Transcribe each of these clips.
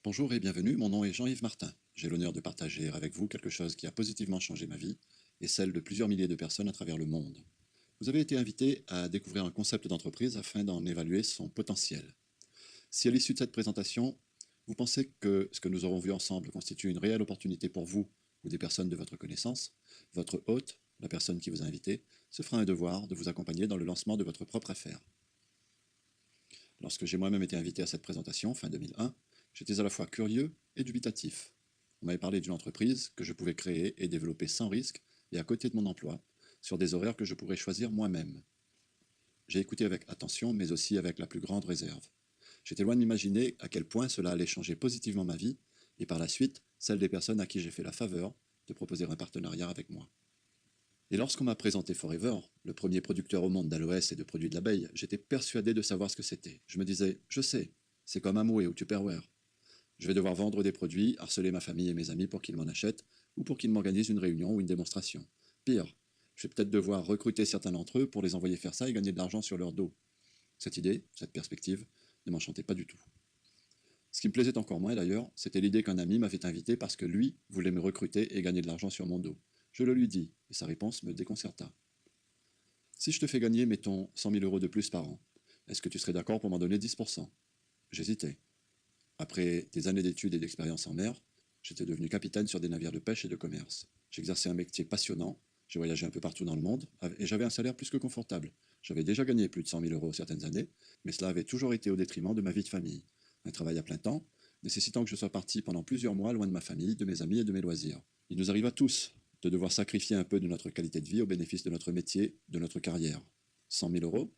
Bonjour et bienvenue, mon nom est Jean-Yves Martin. J'ai l'honneur de partager avec vous quelque chose qui a positivement changé ma vie et celle de plusieurs milliers de personnes à travers le monde. Vous avez été invité à découvrir un concept d'entreprise afin d'en évaluer son potentiel. Si à l'issue de cette présentation, vous pensez que ce que nous aurons vu ensemble constitue une réelle opportunité pour vous ou des personnes de votre connaissance, votre hôte, la personne qui vous a invité, se fera un devoir de vous accompagner dans le lancement de votre propre affaire. Lorsque j'ai moi-même été invité à cette présentation, fin 2001, j'étais à la fois curieux et dubitatif. On m'avait parlé d'une entreprise que je pouvais créer et développer sans risque et à côté de mon emploi, sur des horaires que je pourrais choisir moi-même. J'ai écouté avec attention, mais aussi avec la plus grande réserve. J'étais loin d'imaginer à quel point cela allait changer positivement ma vie, et par la suite, celle des personnes à qui j'ai fait la faveur de proposer un partenariat avec moi. Et lorsqu'on m'a présenté Forever, le premier producteur au monde d'aloès et de produits de l'abeille, j'étais persuadé de savoir ce que c'était. Je me disais, je sais, c'est comme Amway ou Tupperware. Je vais devoir vendre des produits, harceler ma famille et mes amis pour qu'ils m'en achètent, ou pour qu'ils m'organisent une réunion ou une démonstration. Pire, je vais peut-être devoir recruter certains d'entre eux pour les envoyer faire ça et gagner de l'argent sur leur dos. Cette idée, cette perspective, ne m'enchantait pas du tout. Ce qui me plaisait encore moins d'ailleurs, c'était l'idée qu'un ami m'avait invité parce que lui voulait me recruter et gagner de l'argent sur mon dos. Je le lui dis, et sa réponse me déconcerta. Si je te fais gagner, mettons, 100 000 euros de plus par an, est-ce que tu serais d'accord pour m'en donner 10%? J'hésitais. Après des années d'études et d'expérience en mer, j'étais devenu capitaine sur des navires de pêche et de commerce. J'exerçais un métier passionnant, j'ai voyagé un peu partout dans le monde, et j'avais un salaire plus que confortable. J'avais déjà gagné plus de 100 000 euros certaines années, mais cela avait toujours été au détriment de ma vie de famille. Un travail à plein temps, nécessitant que je sois parti pendant plusieurs mois loin de ma famille, de mes amis et de mes loisirs. Il nous arrive à tous de devoir sacrifier un peu de notre qualité de vie au bénéfice de notre métier, de notre carrière. 100 000 euros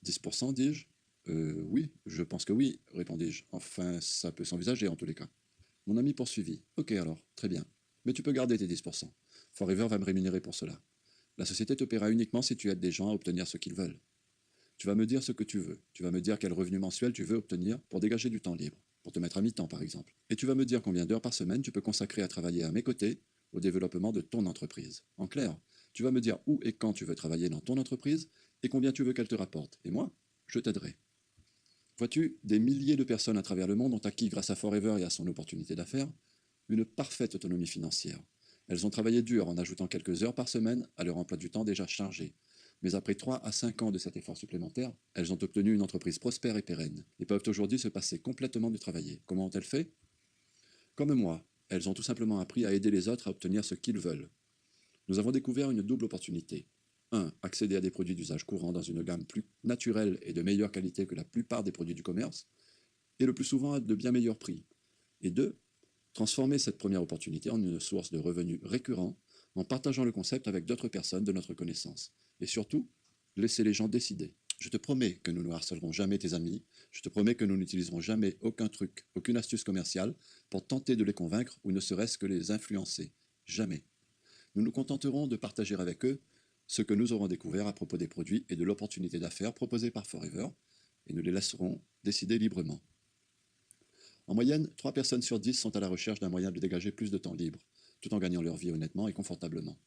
10%, dis-je? Oui, je pense que oui, répondis-je. Enfin, ça peut s'envisager en tous les cas. Mon ami poursuivit. Ok alors, très bien. Mais tu peux garder tes 10%. Forever va me rémunérer pour cela. La société te paiera uniquement si tu aides des gens à obtenir ce qu'ils veulent. Tu vas me dire ce que tu veux. Tu vas me dire quel revenu mensuel tu veux obtenir pour dégager du temps libre, pour te mettre à mi-temps par exemple. Et tu vas me dire combien d'heures par semaine tu peux consacrer à travailler à mes côtés au développement de ton entreprise. En clair, tu vas me dire où et quand tu veux travailler dans ton entreprise et combien tu veux qu'elle te rapporte. Et moi, je t'aiderai. Vois-tu, des milliers de personnes à travers le monde ont acquis, grâce à Forever et à son opportunité d'affaires, une parfaite autonomie financière. Elles ont travaillé dur en ajoutant quelques heures par semaine à leur emploi du temps déjà chargé. Mais après 3 à 5 ans de cet effort supplémentaire, elles ont obtenu une entreprise prospère et pérenne, et peuvent aujourd'hui se passer complètement de travailler. Comment ont-elles fait? Comme moi, elles ont tout simplement appris à aider les autres à obtenir ce qu'ils veulent. Nous avons découvert une double opportunité. 1. Accéder à des produits d'usage courant dans une gamme plus naturelle et de meilleure qualité que la plupart des produits du commerce, et le plus souvent à de bien meilleurs prix. Et 2. Transformer cette première opportunité en une source de revenus récurrents en partageant le concept avec d'autres personnes de notre connaissance. Et surtout, laisser les gens décider. Je te promets que nous ne harcelerons jamais tes amis, je te promets que nous n'utiliserons jamais aucun truc, aucune astuce commerciale pour tenter de les convaincre ou ne serait-ce que les influencer. Jamais. Nous nous contenterons de partager avec eux ce que nous aurons découvert à propos des produits et de l'opportunité d'affaires proposée par Forever, et nous les laisserons décider librement. En moyenne, 3 personnes sur 10 sont à la recherche d'un moyen de dégager plus de temps libre, tout en gagnant leur vie honnêtement et confortablement.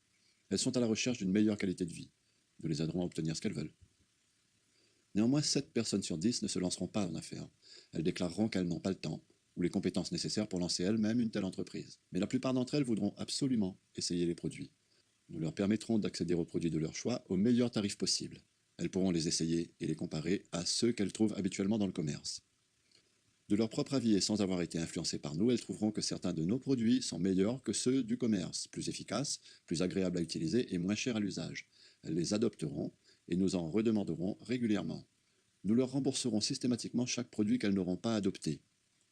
Elles sont à la recherche d'une meilleure qualité de vie. Nous les aiderons à obtenir ce qu'elles veulent. Néanmoins, 7 personnes sur 10 ne se lanceront pas en affaires. Elles déclareront qu'elles n'ont pas le temps ou les compétences nécessaires pour lancer elles-mêmes une telle entreprise. Mais la plupart d'entre elles voudront absolument essayer les produits. Nous leur permettrons d'accéder aux produits de leur choix au meilleur tarif possible. Elles pourront les essayer et les comparer à ceux qu'elles trouvent habituellement dans le commerce. De leur propre avis et sans avoir été influencées par nous, elles trouveront que certains de nos produits sont meilleurs que ceux du commerce, plus efficaces, plus agréables à utiliser et moins chers à l'usage. Elles les adopteront et nous en redemanderons régulièrement. Nous leur rembourserons systématiquement chaque produit qu'elles n'auront pas adopté.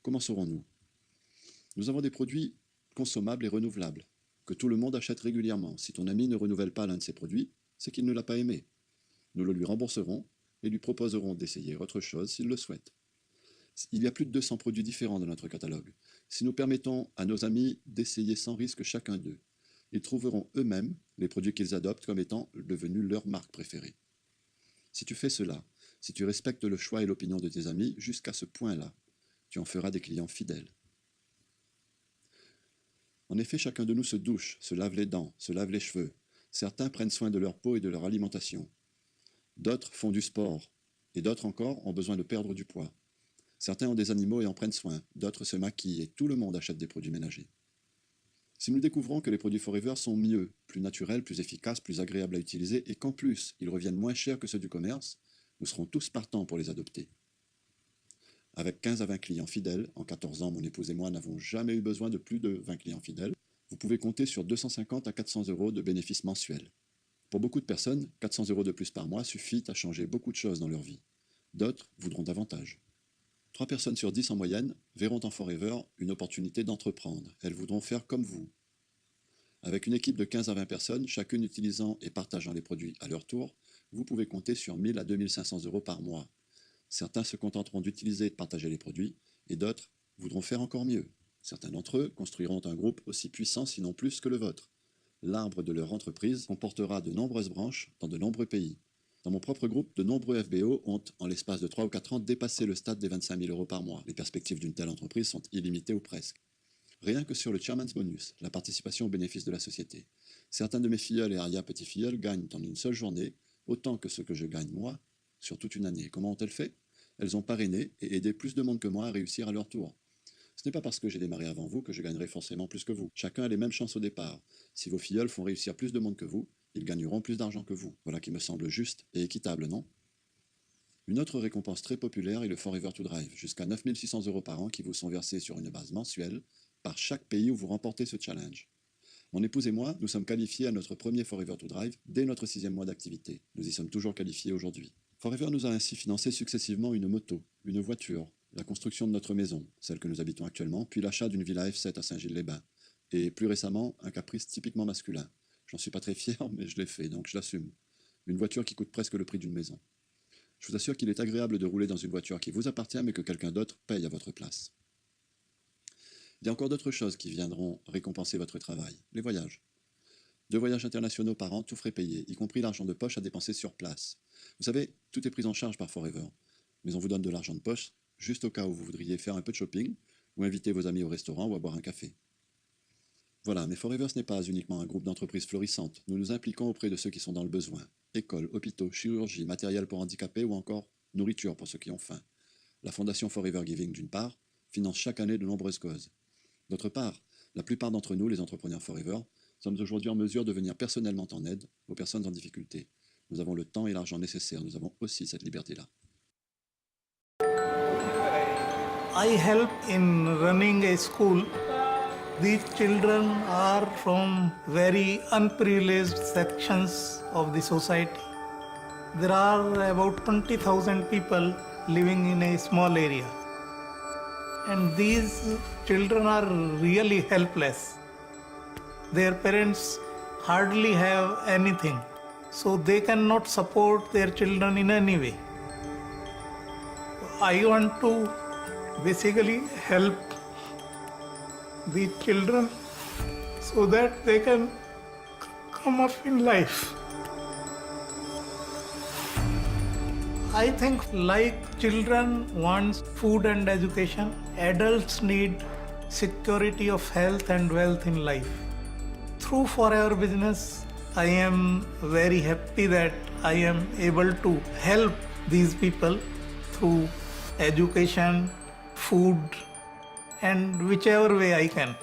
Comment saurons-nous? Nous avons des produits consommables et renouvelables, que tout le monde achète régulièrement. Si ton ami ne renouvelle pas l'un de ses produits, c'est qu'il ne l'a pas aimé. Nous le lui rembourserons et lui proposerons d'essayer autre chose s'il le souhaite. Il y a plus de 200 produits différents dans notre catalogue. Si nous permettons à nos amis d'essayer sans risque chacun d'eux, ils trouveront eux-mêmes les produits qu'ils adoptent comme étant devenus leur marque préférée. Si tu fais cela, si tu respectes le choix et l'opinion de tes amis jusqu'à ce point-là, tu en feras des clients fidèles. En effet, chacun de nous se douche, se lave les dents, se lave les cheveux. Certains prennent soin de leur peau et de leur alimentation. D'autres font du sport, et d'autres encore ont besoin de perdre du poids. Certains ont des animaux et en prennent soin, d'autres se maquillent et tout le monde achète des produits ménagers. Si nous découvrons que les produits Forever sont mieux, plus naturels, plus efficaces, plus agréables à utiliser et qu'en plus ils reviennent moins chers que ceux du commerce, nous serons tous partants pour les adopter. Avec 15 à 20 clients fidèles, en 14 ans, mon épouse et moi n'avons jamais eu besoin de plus de 20 clients fidèles, vous pouvez compter sur 250 à 400 € de bénéfices mensuels. Pour beaucoup de personnes, 400 € de plus par mois suffit à changer beaucoup de choses dans leur vie. D'autres voudront davantage. 3 personnes sur 10 en moyenne verront en Forever une opportunité d'entreprendre. Elles voudront faire comme vous. Avec une équipe de 15 à 20 personnes, chacune utilisant et partageant les produits à leur tour, vous pouvez compter sur 1000 à 2500 € par mois. Certains se contenteront d'utiliser et de partager les produits, et d'autres voudront faire encore mieux. Certains d'entre eux construiront un groupe aussi puissant, sinon plus que le vôtre. L'arbre de leur entreprise comportera de nombreuses branches dans de nombreux pays. Dans mon propre groupe, de nombreux FBO ont, en l'espace de 3 ou 4 ans, dépassé le stade des 25 000 € par mois. Les perspectives d'une telle entreprise sont illimitées ou presque. Rien que sur le Chairman's Bonus, la participation aux bénéfices de la société. Certains de mes filleuls et arrière-petits-filleuls gagnent en une seule journée autant que ce que je gagne moi sur toute une année. Comment ont-elles fait? Elles ont parrainé et aidé plus de monde que moi à réussir à leur tour. Ce n'est pas parce que j'ai démarré avant vous que je gagnerai forcément plus que vous. Chacun a les mêmes chances au départ. Si vos filleuls font réussir plus de monde que vous, ils gagneront plus d'argent que vous. Voilà qui me semble juste et équitable, non? Une autre récompense très populaire est le Forever to Drive, jusqu'à 9 600 € par an qui vous sont versés sur une base mensuelle par chaque pays où vous remportez ce challenge. Mon épouse et moi, nous sommes qualifiés à notre premier Forever to Drive dès notre 6e mois d'activité. Nous y sommes toujours qualifiés aujourd'hui. Forever nous a ainsi financé successivement une moto, une voiture, la construction de notre maison, celle que nous habitons actuellement, puis l'achat d'une villa F7 à Saint-Gilles-les-Bains, et plus récemment, un caprice typiquement masculin. J'en suis pas très fier, mais je l'ai fait, donc je l'assume. Une voiture qui coûte presque le prix d'une maison. Je vous assure qu'il est agréable de rouler dans une voiture qui vous appartient, mais que quelqu'un d'autre paye à votre place. Il y a encore d'autres choses qui viendront récompenser votre travail. Les voyages. 2 voyages internationaux par an, tout frais payés, y compris l'argent de poche à dépenser sur place. Vous savez, tout est pris en charge par Forever, mais on vous donne de l'argent de poche juste au cas où vous voudriez faire un peu de shopping, ou inviter vos amis au restaurant ou à boire un café. Voilà, mais Forever ce n'est pas uniquement un groupe d'entreprises florissantes. Nous nous impliquons auprès de ceux qui sont dans le besoin. Écoles, hôpitaux, chirurgie, matériel pour handicapés ou encore nourriture pour ceux qui ont faim. La Fondation Forever Giving, d'une part, finance chaque année de nombreuses causes. D'autre part, la plupart d'entre nous, les entrepreneurs Forever, sommes aujourd'hui en mesure de venir personnellement en aide aux personnes en difficulté. Nous avons le temps et l'argent nécessaires, nous avons aussi cette liberté-là. I help in running a school. These children are from very unprivileged sections of the society. There are about 20,000 people living in a small area. And these children are really helpless. Their parents hardly have anything, so they cannot support their children in any way. I want to basically help the children so that they can come up in life. I think like children want food and education, adults need security of health and wealth in life. Through Forever Business, I am very happy that I am able to help these people through education, food, and whichever way I can.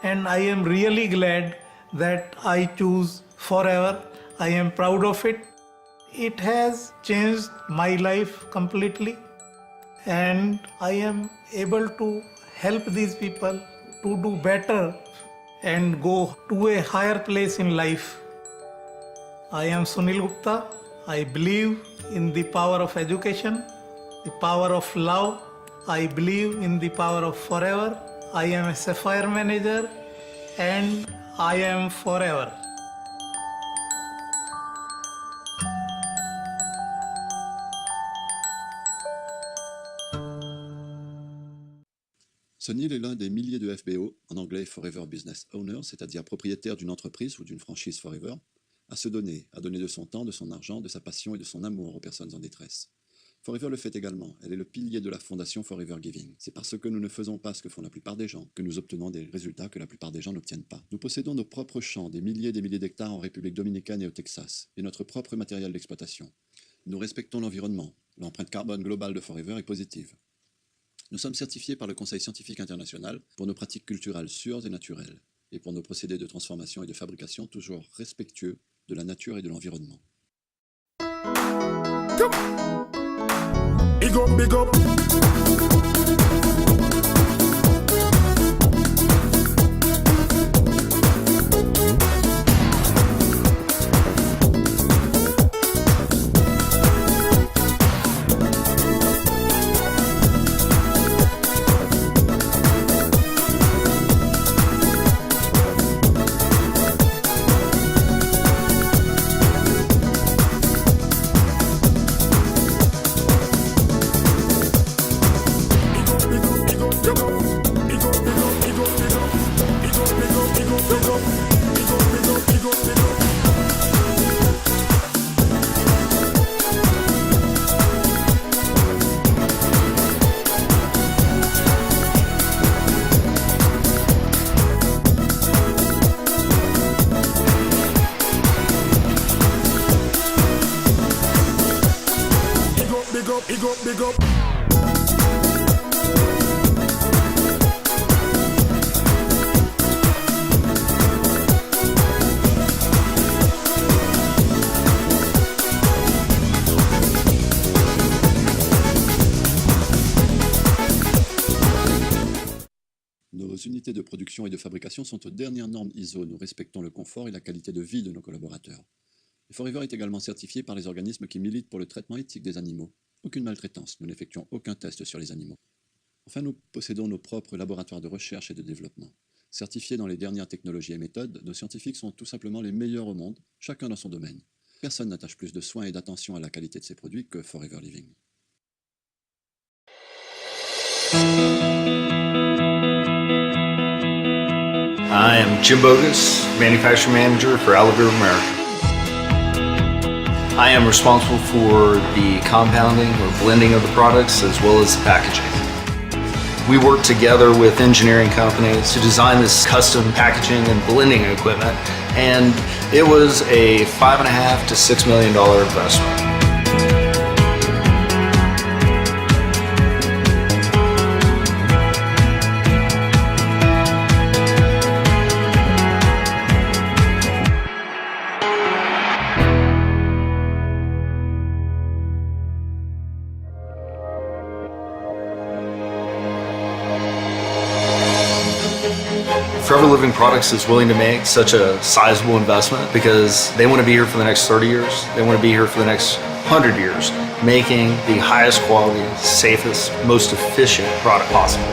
And I am really glad that I choose Forever. I am proud of it. It has changed my life completely, and I am able to help these people to do better and go to a higher place in life. I am Sunil Gupta. I believe in the power of education, the power of love. I believe in the power of Forever. I am a Sapphire manager and I am Forever. Sunil est l'un des milliers de FBO, en anglais Forever Business Owner, c'est-à-dire propriétaire d'une entreprise ou d'une franchise Forever, à se donner, à donner de son temps, de son argent, de sa passion et de son amour aux personnes en détresse. Forever le fait également, elle est le pilier de la fondation Forever Giving. C'est parce que nous ne faisons pas ce que font la plupart des gens, que nous obtenons des résultats que la plupart des gens n'obtiennent pas. Nous possédons nos propres champs, des milliers d'hectares en République dominicaine et au Texas, et notre propre matériel d'exploitation. Nous respectons l'environnement. L'empreinte carbone globale de Forever est positive. Nous sommes certifiés par le Conseil scientifique international pour nos pratiques culturelles sûres et naturelles, et pour nos procédés de transformation et de fabrication toujours respectueux de la nature et de l'environnement. Big up, big up. Big up, big up. Nos unités de production et de fabrication sont aux dernières normes ISO. Nous respectons le confort et la qualité de vie de nos collaborateurs. Et Forever est également certifié par les organismes qui militent pour le traitement éthique des animaux. Aucune maltraitance, nous n'effectuons aucun test sur les animaux. Enfin, nous possédons nos propres laboratoires de recherche et de développement. Certifiés dans les dernières technologies et méthodes, nos scientifiques sont tout simplement les meilleurs au monde, chacun dans son domaine. Personne n'attache plus de soins et d'attention à la qualité de ses produits que Forever Living. I am Jim Bogus, Manufacturing Manager for Oliver America. I am responsible for the compounding or blending of the products as well as the packaging. We work together with engineering companies to design this custom packaging and blending equipment, and it was a $5.5 to $6 million investment. Forever Living Products is willing to make such a sizable investment because they want to be here for the next 30 years. They want to be here for the next 100 years, making the highest quality, safest, most efficient product possible.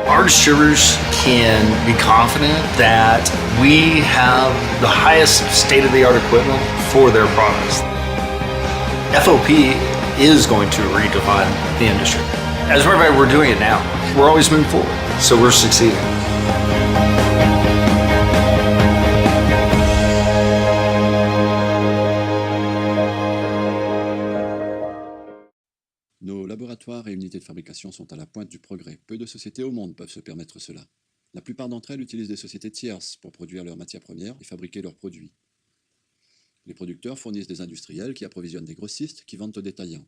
Our distributors can be confident that we have the highest state-of-the-art equipment for their products. FOP is going to redefine the industry. As a matter of fact, we're doing it now. We're always moving forward, so we're succeeding. Nos laboratoires et unités de fabrication sont à la pointe du progrès. Peu de sociétés au monde peuvent se permettre cela. La plupart d'entre elles utilisent des sociétés tierces pour produire leurs matières premières et fabriquer leurs produits. Les producteurs fournissent des industriels qui approvisionnent des grossistes qui vendent aux détaillants.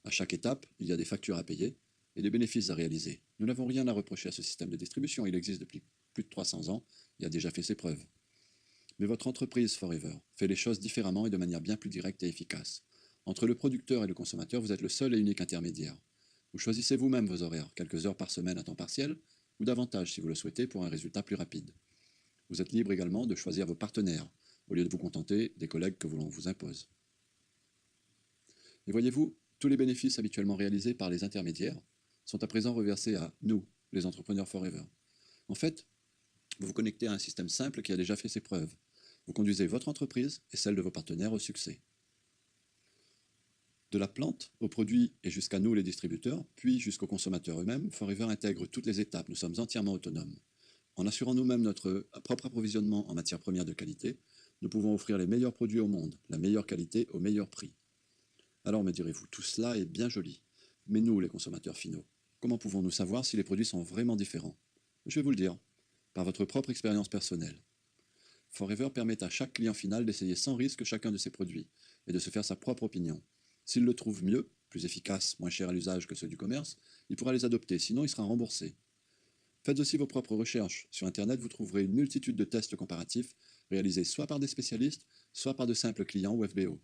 À chaque étape, il y a des factures à payer et des bénéfices à réaliser. Nous n'avons rien à reprocher à ce système de distribution, il existe depuis plus de 300 ans et a déjà fait ses preuves. Mais votre entreprise Forever fait les choses différemment et de manière bien plus directe et efficace. Entre le producteur et le consommateur, vous êtes le seul et unique intermédiaire. Vous choisissez vous-même vos horaires, quelques heures par semaine à temps partiel, ou davantage si vous le souhaitez pour un résultat plus rapide. Vous êtes libre également de choisir vos partenaires, au lieu de vous contenter des collègues que l'on vous impose. Et voyez-vous, tous les bénéfices habituellement réalisés par les intermédiaires sont à présent reversés à nous, les entrepreneurs Forever. En fait, vous vous connectez à un système simple qui a déjà fait ses preuves. Vous conduisez votre entreprise et celle de vos partenaires au succès. De la plante aux produits et jusqu'à nous les distributeurs, puis jusqu'aux consommateurs eux-mêmes, Forever intègre toutes les étapes, nous sommes entièrement autonomes. En assurant nous-mêmes notre propre approvisionnement en matières premières de qualité, nous pouvons offrir les meilleurs produits au monde, la meilleure qualité au meilleur prix. Alors me direz-vous, tout cela est bien joli, mais nous, les consommateurs finaux, comment pouvons-nous savoir si les produits sont vraiment différents? Je vais vous le dire, par votre propre expérience personnelle. Forever permet à chaque client final d'essayer sans risque chacun de ses produits et de se faire sa propre opinion. S'il le trouve mieux, plus efficaces, moins chers à l'usage que ceux du commerce, il pourra les adopter, sinon il sera remboursé. Faites aussi vos propres recherches. Sur Internet, vous trouverez une multitude de tests comparatifs réalisés soit par des spécialistes, soit par de simples clients ou FBO.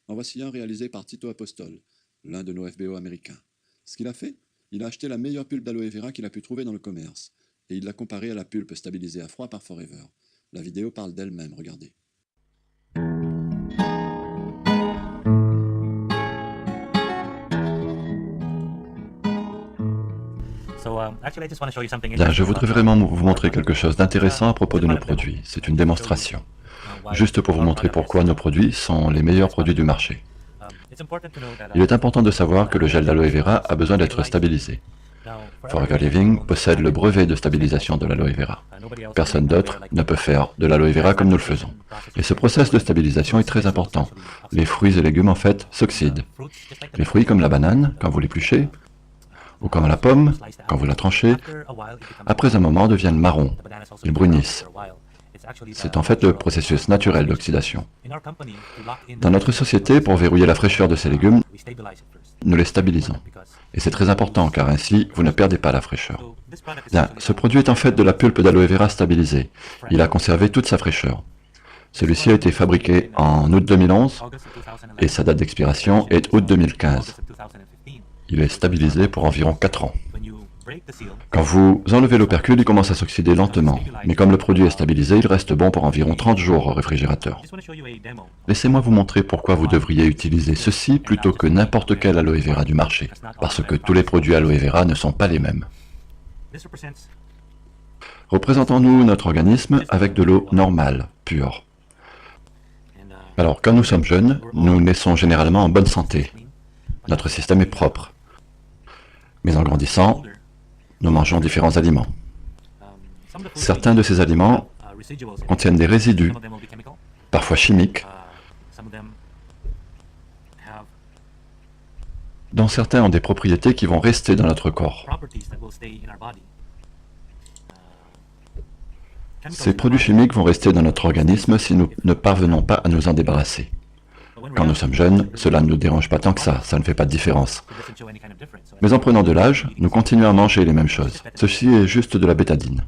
En voici un réalisé par Tito Apostol, l'un de nos FBO américains. Ce qu'il a fait, il a acheté la meilleure pulpe d'aloe vera qu'il a pu trouver dans le commerce, et il l'a comparée à la pulpe stabilisée à froid par Forever. La vidéo parle d'elle-même, regardez. Bien, je voudrais vraiment vous montrer quelque chose d'intéressant à propos de nos produits. C'est une démonstration. Juste pour vous montrer pourquoi nos produits sont les meilleurs produits du marché. Il est important de savoir que le gel d'aloe vera a besoin d'être stabilisé. Forever Living possède le brevet de stabilisation de l'aloe vera. Personne d'autre ne peut faire de l'aloe vera comme nous le faisons. Et ce process de stabilisation est très important. Les fruits et légumes, en fait, s'oxydent. Les fruits comme la banane, quand vous l'épluchez, ou comme la pomme, quand vous la tranchez, après un moment deviennent marrons. Ils brunissent. C'est en fait le processus naturel d'oxydation. Dans notre société, pour verrouiller la fraîcheur de ces légumes, nous les stabilisons. Et c'est très important, car ainsi, vous ne perdez pas la fraîcheur. Bien, ce produit est en fait de la pulpe d'aloe vera stabilisée. Il a conservé toute sa fraîcheur. Celui-ci a été fabriqué en août 2011, et sa date d'expiration est août 2015. Il est stabilisé pour environ 4 ans. Quand vous enlevez l'opercule, il commence à s'oxyder lentement, mais comme le produit est stabilisé, il reste bon pour environ 30 jours au réfrigérateur. Laissez-moi vous montrer pourquoi vous devriez utiliser ceci plutôt que n'importe quel aloe vera du marché, parce que tous les produits aloe vera ne sont pas les mêmes. Représentons-nous notre organisme avec de l'eau normale, pure. Alors, quand nous sommes jeunes, nous naissons généralement en bonne santé. Notre système est propre. Mais en grandissant, nous mangeons différents aliments. Certains de ces aliments contiennent des résidus, parfois chimiques, dont certains ont des propriétés qui vont rester dans notre corps. Ces produits chimiques vont rester dans notre organisme si nous ne parvenons pas à nous en débarrasser. Quand nous sommes jeunes, cela ne nous dérange pas tant que ça ne fait pas de différence. Mais en prenant de l'âge, nous continuons à manger les mêmes choses. Ceci est juste de la bétadine.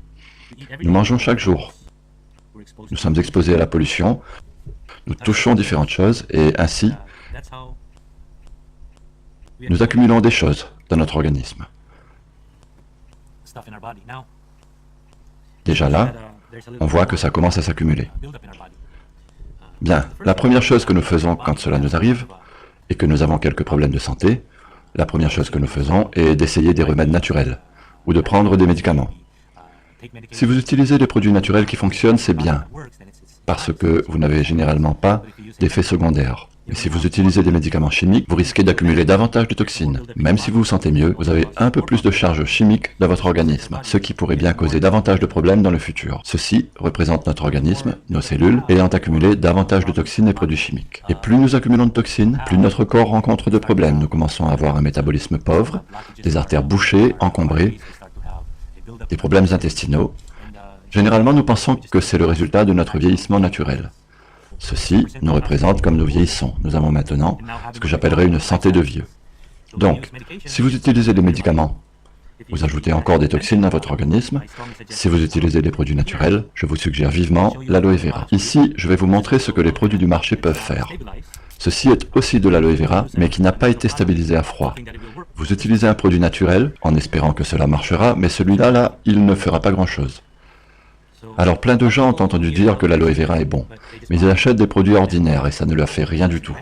Nous mangeons chaque jour. Nous sommes exposés à la pollution, nous touchons différentes choses et ainsi, nous accumulons des choses dans notre organisme. Déjà là, on voit que ça commence à s'accumuler. Bien, la première chose que nous faisons quand cela nous arrive, et que nous avons quelques problèmes de santé, la première chose que nous faisons est d'essayer des remèdes naturels, ou de prendre des médicaments. Si vous utilisez des produits naturels qui fonctionnent, c'est bien, parce que vous n'avez généralement pas d'effets secondaires. Mais si vous utilisez des médicaments chimiques, vous risquez d'accumuler davantage de toxines. Même si vous vous sentez mieux, vous avez un peu plus de charges chimiques dans votre organisme, ce qui pourrait bien causer davantage de problèmes dans le futur. Ceci représente notre organisme, nos cellules, ayant accumulé davantage de toxines et produits chimiques. Et plus nous accumulons de toxines, plus notre corps rencontre de problèmes. Nous commençons à avoir un métabolisme pauvre, des artères bouchées, encombrées, des problèmes intestinaux. Généralement, nous pensons que c'est le résultat de notre vieillissement naturel. Ceci nous représente comme nous vieillissons. Nous avons maintenant ce que j'appellerais une santé de vieux. Donc, si vous utilisez des médicaments, vous ajoutez encore des toxines dans votre organisme. Si vous utilisez des produits naturels, je vous suggère vivement l'aloe vera. Ici, je vais vous montrer ce que les produits du marché peuvent faire. Ceci est aussi de l'aloe vera, mais qui n'a pas été stabilisé à froid. Vous utilisez un produit naturel, en espérant que cela marchera, mais celui-là, il ne fera pas grand-chose. Alors plein de gens ont entendu dire que l'aloe vera est bon, mais ils achètent des produits ordinaires et ça ne leur fait rien du tout.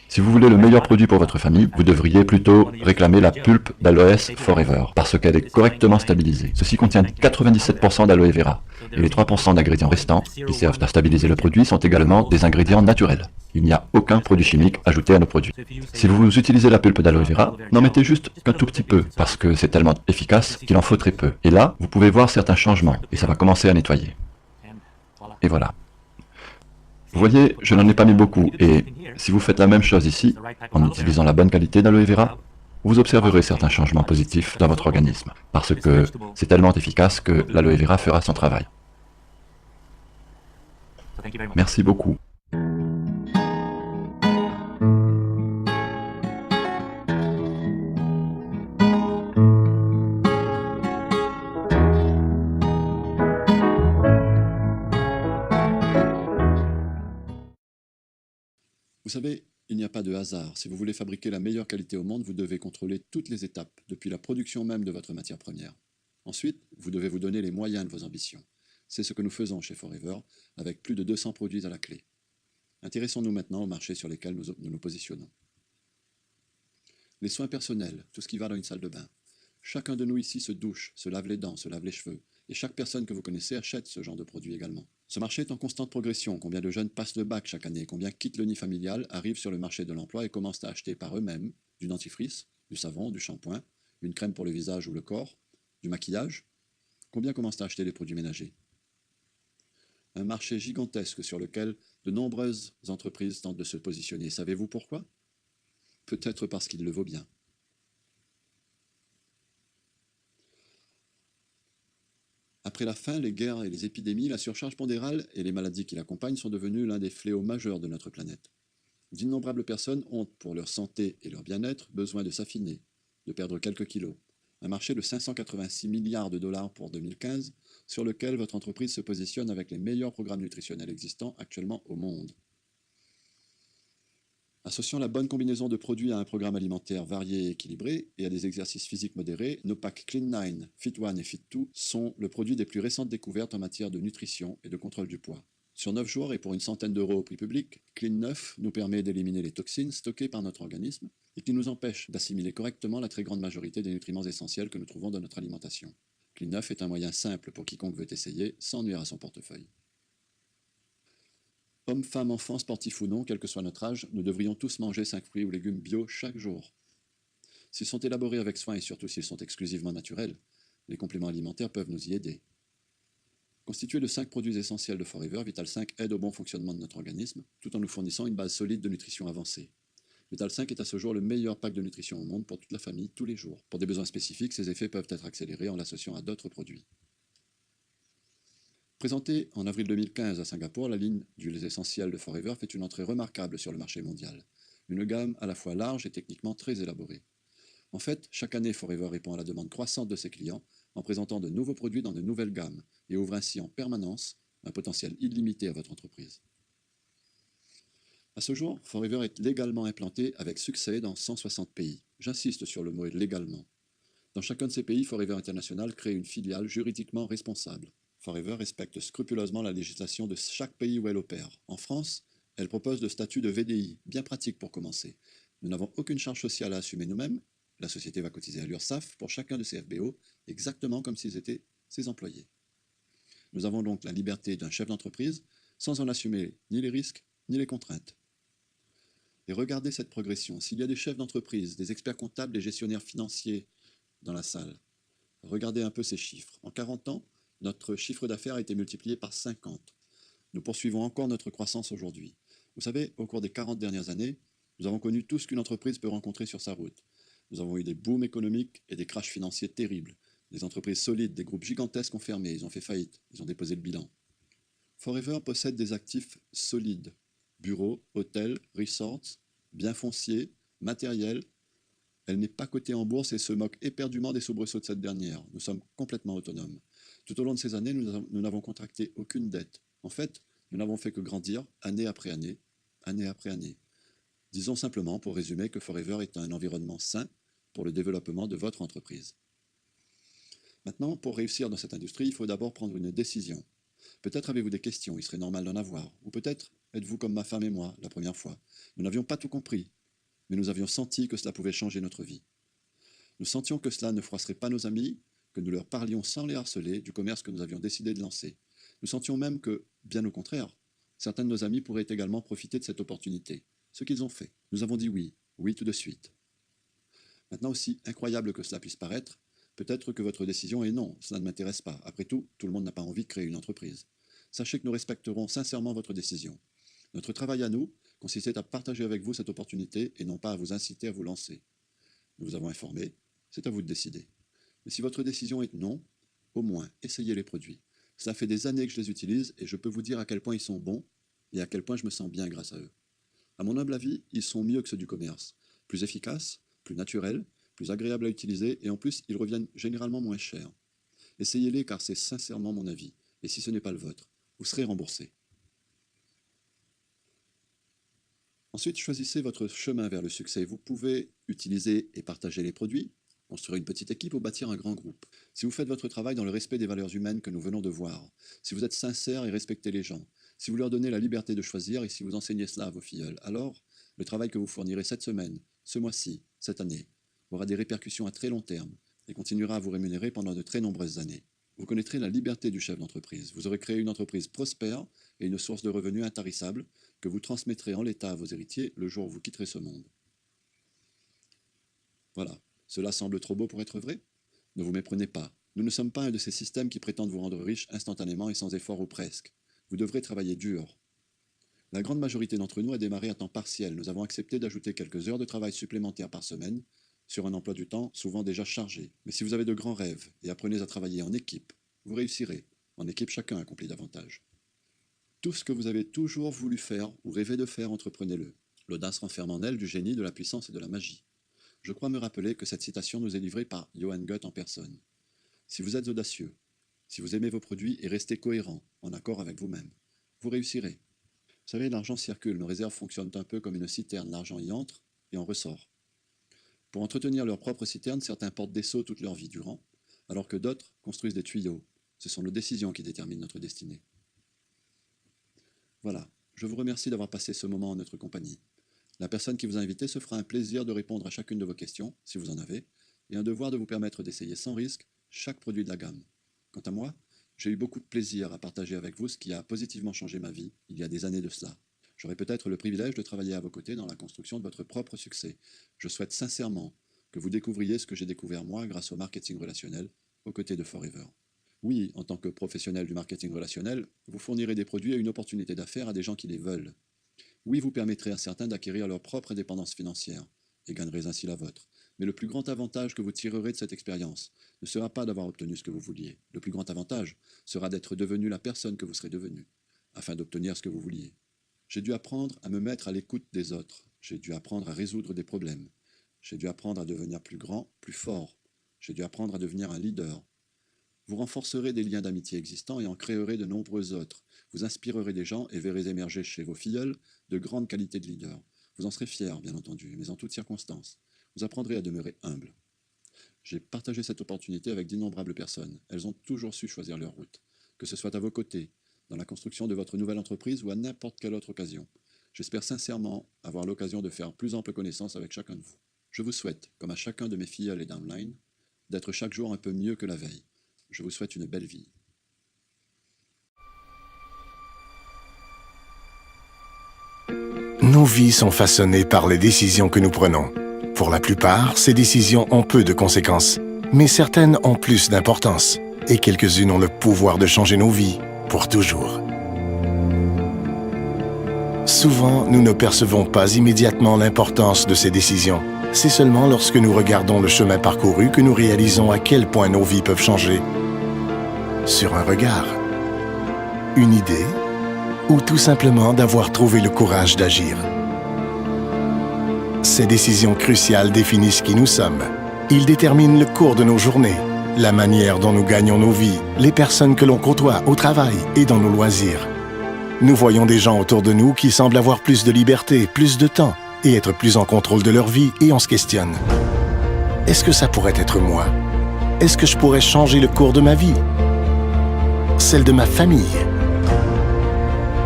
Si vous voulez le meilleur produit pour votre famille, vous devriez plutôt réclamer la pulpe d'aloès Forever, parce qu'elle est correctement stabilisée. Ceci contient 97% d'aloe vera, et les 3% d'ingrédients restants, qui servent à stabiliser le produit, sont également des ingrédients naturels. Il n'y a aucun produit chimique ajouté à nos produits. Si vous utilisez la pulpe d'aloe vera, n'en mettez juste qu'un tout petit peu, parce que c'est tellement efficace qu'il en faut très peu. Et là, vous pouvez voir certains changements, et ça va commencer à nettoyer. Et voilà. Vous voyez, je n'en ai pas mis beaucoup, et si vous faites la même chose ici, en utilisant la bonne qualité d'aloe vera, vous observerez certains changements positifs dans votre organisme, parce que c'est tellement efficace que l'aloe vera fera son travail. Merci beaucoup. savez, il n'y a pas de hasard. Si vous voulez fabriquer la meilleure qualité au monde, vous devez contrôler toutes les étapes, depuis la production même de votre matière première. Ensuite, vous devez vous donner les moyens de vos ambitions. C'est ce que nous faisons chez Forever, avec plus de 200 produits à la clé. Intéressons-nous maintenant aux marchés sur lesquels nous nous positionnons. Les soins personnels, tout ce qui va dans une salle de bain. Chacun de nous ici se douche, se lave les dents, se lave les cheveux, et chaque personne que vous connaissez achète ce genre de produits également. Ce marché est en constante progression. Combien de jeunes passent le bac chaque année? Combien quittent le nid familial, arrivent sur le marché de l'emploi et commencent à acheter par eux-mêmes du dentifrice, du savon, du shampoing, une crème pour le visage ou le corps, du maquillage? Combien commencent à acheter des produits ménagers? Un marché gigantesque sur lequel de nombreuses entreprises tentent de se positionner. Savez-vous pourquoi? Peut-être parce qu'il le vaut bien. Après la faim, les guerres et les épidémies, la surcharge pondérale et les maladies qui l'accompagnent sont devenus l'un des fléaux majeurs de notre planète. D'innombrables personnes ont, pour leur santé et leur bien-être, besoin de s'affiner, de perdre quelques kilos. Un marché de 586 milliards de dollars pour 2015, sur lequel votre entreprise se positionne avec les meilleurs programmes nutritionnels existants actuellement au monde. Associant la bonne combinaison de produits à un programme alimentaire varié et équilibré et à des exercices physiques modérés, nos packs Clean9, Fit1 et Fit2 sont le produit des plus récentes découvertes en matière de nutrition et de contrôle du poids. Sur 9 jours et pour une centaine d'euros au prix public, Clean9 nous permet d'éliminer les toxines stockées par notre organisme et qui nous empêchent d'assimiler correctement la très grande majorité des nutriments essentiels que nous trouvons dans notre alimentation. Clean9 est un moyen simple pour quiconque veut essayer sans nuire à son portefeuille. Hommes, femmes, enfants, sportifs ou non, quel que soit notre âge, nous devrions tous manger 5 fruits ou légumes bio chaque jour. S'ils sont élaborés avec soin et surtout s'ils sont exclusivement naturels, les compléments alimentaires peuvent nous y aider. Constitué de 5 produits essentiels de Forever, Vital 5 aide au bon fonctionnement de notre organisme, tout en nous fournissant une base solide de nutrition avancée. Vital 5 est à ce jour le meilleur pack de nutrition au monde pour toute la famille, tous les jours. Pour des besoins spécifiques, ces effets peuvent être accélérés en l'associant à d'autres produits. Présentée en avril 2015 à Singapour, la ligne d'huiles essentielles de Forever fait une entrée remarquable sur le marché mondial. Une gamme à la fois large et techniquement très élaborée. En fait, chaque année, Forever répond à la demande croissante de ses clients en présentant de nouveaux produits dans de nouvelles gammes et ouvre ainsi en permanence un potentiel illimité à votre entreprise. À ce jour, Forever est légalement implanté avec succès dans 160 pays. J'insiste sur le mot « légalement ». Dans chacun de ces pays, Forever International crée une filiale juridiquement responsable. Forever respecte scrupuleusement la législation de chaque pays où elle opère. En France, elle propose le statut de VDI, bien pratique pour commencer. Nous n'avons aucune charge sociale à assumer nous-mêmes. La société va cotiser à l'URSSAF pour chacun de ses FBO, exactement comme s'ils étaient ses employés. Nous avons donc la liberté d'un chef d'entreprise, sans en assumer ni les risques, ni les contraintes. Et regardez cette progression. S'il y a des chefs d'entreprise, des experts comptables, des gestionnaires financiers dans la salle, regardez un peu ces chiffres. En 40 ans, notre chiffre d'affaires a été multiplié par 50. Nous poursuivons encore notre croissance aujourd'hui. Vous savez, au cours des 40 dernières années, nous avons connu tout ce qu'une entreprise peut rencontrer sur sa route. Nous avons eu des booms économiques et des crashs financiers terribles. Des entreprises solides, des groupes gigantesques ont fermé, ils ont fait faillite, ils ont déposé le bilan. Forever possède des actifs solides. Bureaux, hôtels, resorts, biens fonciers, matériel. Elle n'est pas cotée en bourse et se moque éperdument des soubresauts de cette dernière. Nous sommes complètement autonomes. Tout au long de ces années, nous n'avons contracté aucune dette. En fait, nous n'avons fait que grandir année après année, année après année. Disons simplement, pour résumer, que Forever est un environnement sain pour le développement de votre entreprise. Maintenant, pour réussir dans cette industrie, il faut d'abord prendre une décision. Peut-être avez-vous des questions, il serait normal d'en avoir. Ou peut-être êtes-vous comme ma femme et moi, la première fois. Nous n'avions pas tout compris, mais nous avions senti que cela pouvait changer notre vie. Nous sentions que cela ne froisserait pas nos amis, que nous leur parlions sans les harceler du commerce que nous avions décidé de lancer. Nous sentions même que, bien au contraire, certains de nos amis pourraient également profiter de cette opportunité. Ce qu'ils ont fait. Nous avons dit oui, oui tout de suite. Maintenant, aussi incroyable que cela puisse paraître, peut-être que votre décision est non, cela ne m'intéresse pas. Après tout, tout le monde n'a pas envie de créer une entreprise. Sachez que nous respecterons sincèrement votre décision. Notre travail à nous consistait à partager avec vous cette opportunité et non pas à vous inciter à vous lancer. Nous vous avons informé, c'est à vous de décider. Mais si votre décision est non, au moins, essayez les produits. Cela fait des années que je les utilise et je peux vous dire à quel point ils sont bons et à quel point je me sens bien grâce à eux. À mon humble avis, ils sont mieux que ceux du commerce. Plus efficaces, plus naturels, plus agréables à utiliser et en plus, ils reviennent généralement moins chers. Essayez-les car c'est sincèrement mon avis. Et si ce n'est pas le vôtre, vous serez remboursé. Ensuite, choisissez votre chemin vers le succès. Vous pouvez utiliser et partager les produits, construire une petite équipe ou bâtir un grand groupe. Si vous faites votre travail dans le respect des valeurs humaines que nous venons de voir, si vous êtes sincère et respectez les gens, si vous leur donnez la liberté de choisir et si vous enseignez cela à vos filleuls, alors le travail que vous fournirez cette semaine, ce mois-ci, cette année, aura des répercussions à très long terme et continuera à vous rémunérer pendant de très nombreuses années. Vous connaîtrez la liberté du chef d'entreprise. Vous aurez créé une entreprise prospère et une source de revenus intarissable que vous transmettrez en l'état à vos héritiers le jour où vous quitterez ce monde. Voilà, cela semble trop beau pour être vrai? Ne vous méprenez pas. Nous ne sommes pas un de ces systèmes qui prétendent vous rendre riche instantanément et sans effort ou presque. Vous devrez travailler dur. La grande majorité d'entre nous a démarré à temps partiel. Nous avons accepté d'ajouter quelques heures de travail supplémentaires par semaine sur un emploi du temps souvent déjà chargé. Mais si vous avez de grands rêves et apprenez à travailler en équipe, vous réussirez. En équipe, chacun accomplit davantage. Tout ce que vous avez toujours voulu faire ou rêvé de faire, entreprenez-le. L'audace renferme en elle du génie, de la puissance et de la magie. Je crois me rappeler que cette citation nous est livrée par Johann Goethe en personne. Si vous êtes audacieux, si vous aimez vos produits et restez cohérent, en accord avec vous-même, vous réussirez. Vous savez, l'argent circule, nos réserves fonctionnent un peu comme une citerne, l'argent y entre et en ressort. Pour entretenir leur propre citerne, certains portent des seaux toute leur vie durant, alors que d'autres construisent des tuyaux. Ce sont nos décisions qui déterminent notre destinée. Voilà, je vous remercie d'avoir passé ce moment en notre compagnie. La personne qui vous a invité se fera un plaisir de répondre à chacune de vos questions, si vous en avez, et un devoir de vous permettre d'essayer sans risque chaque produit de la gamme. Quant à moi, j'ai eu beaucoup de plaisir à partager avec vous ce qui a positivement changé ma vie il y a des années de cela. J'aurai peut-être le privilège de travailler à vos côtés dans la construction de votre propre succès. Je souhaite sincèrement que vous découvriez ce que j'ai découvert moi grâce au marketing relationnel aux côtés de Forever. Oui, en tant que professionnel du marketing relationnel, vous fournirez des produits et une opportunité d'affaires à des gens qui les veulent. Oui, vous permettrez à certains d'acquérir leur propre indépendance financière et gagnerez ainsi la vôtre. Mais le plus grand avantage que vous tirerez de cette expérience ne sera pas d'avoir obtenu ce que vous vouliez. Le plus grand avantage sera d'être devenu la personne que vous serez devenu, afin d'obtenir ce que vous vouliez. J'ai dû apprendre à me mettre à l'écoute des autres. J'ai dû apprendre à résoudre des problèmes. J'ai dû apprendre à devenir plus grand, plus fort. J'ai dû apprendre à devenir un leader. Vous renforcerez des liens d'amitié existants et en créerez de nombreux autres. Vous inspirerez des gens et verrez émerger chez vos filleuls de grandes qualités de leader. Vous en serez fiers, bien entendu, mais en toutes circonstances. Vous apprendrez à demeurer humble. J'ai partagé cette opportunité avec d'innombrables personnes. Elles ont toujours su choisir leur route, que ce soit à vos côtés, dans la construction de votre nouvelle entreprise ou à n'importe quelle autre occasion. J'espère sincèrement avoir l'occasion de faire plus ample connaissance avec chacun de vous. Je vous souhaite, comme à chacun de mes filleuls et downline, d'être chaque jour un peu mieux que la veille. Je vous souhaite une belle vie. Nos vies sont façonnées par les décisions que nous prenons. Pour la plupart, ces décisions ont peu de conséquences, mais certaines ont plus d'importance, et quelques-unes ont le pouvoir de changer nos vies pour toujours. Souvent, nous ne percevons pas immédiatement l'importance de ces décisions. C'est seulement lorsque nous regardons le chemin parcouru que nous réalisons à quel point nos vies peuvent changer. Sur un regard, une idée, ou tout simplement d'avoir trouvé le courage d'agir. Ces décisions cruciales définissent qui nous sommes. Ils déterminent le cours de nos journées, la manière dont nous gagnons nos vies, les personnes que l'on côtoie au travail et dans nos loisirs. Nous voyons des gens autour de nous qui semblent avoir plus de liberté, plus de temps et être plus en contrôle de leur vie et on se questionne. Est-ce que ça pourrait être moi? Est-ce que je pourrais changer le cours de ma vie? Celle de ma famille?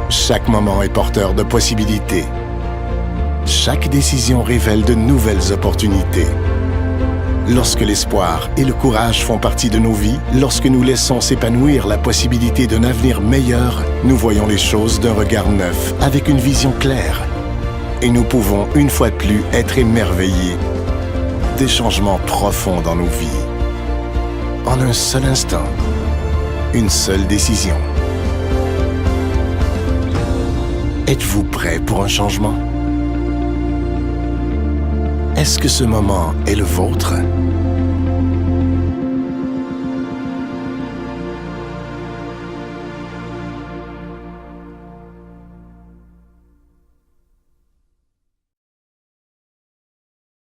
Chaque moment est porteur de possibilités. Chaque décision révèle de nouvelles opportunités. Lorsque l'espoir et le courage font partie de nos vies, lorsque nous laissons s'épanouir la possibilité d'un avenir meilleur, nous voyons les choses d'un regard neuf, avec une vision claire. Et nous pouvons, une fois de plus, être émerveillés des changements profonds dans nos vies. En un seul instant, une seule décision. Êtes-vous prêt pour un changement? Est-ce que ce moment est le vôtre?